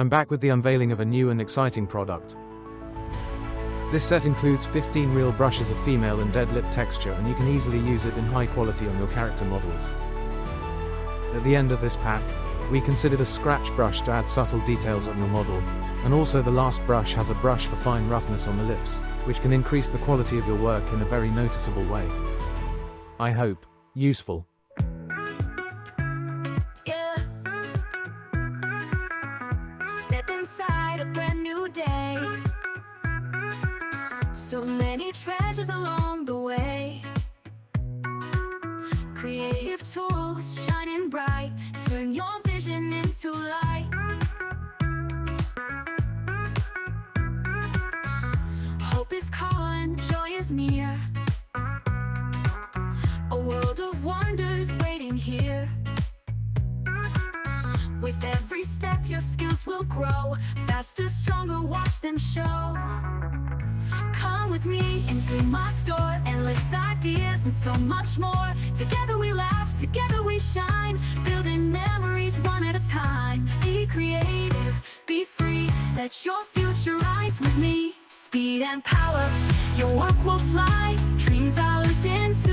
I'm back with the unveiling of a new and exciting product. This set includes 15 real brushes of female and dead lip texture, and you can easily use it in high quality on your character models. At the end of this pack, we considered a scratch brush to add subtle details on your model, and also the last brush has a brush for fine roughness on the lips, which can increase the quality of your work in a very noticeable way. I hope useful. Step inside a brand new day. So many treasures along the way. Creative tools shining bright. Turn your vision into light. Hope is calling, joy is near. A world of wonders waiting here. With every step your skills will grow. Faster, stronger, watch them show. Come with me into my store. Endless ideas and so much more. Together we laugh, together we shine. Building memories one at a time. Be creative, be free. Let your future rise with me. Speed and power, your work will fly. Dreams are lived into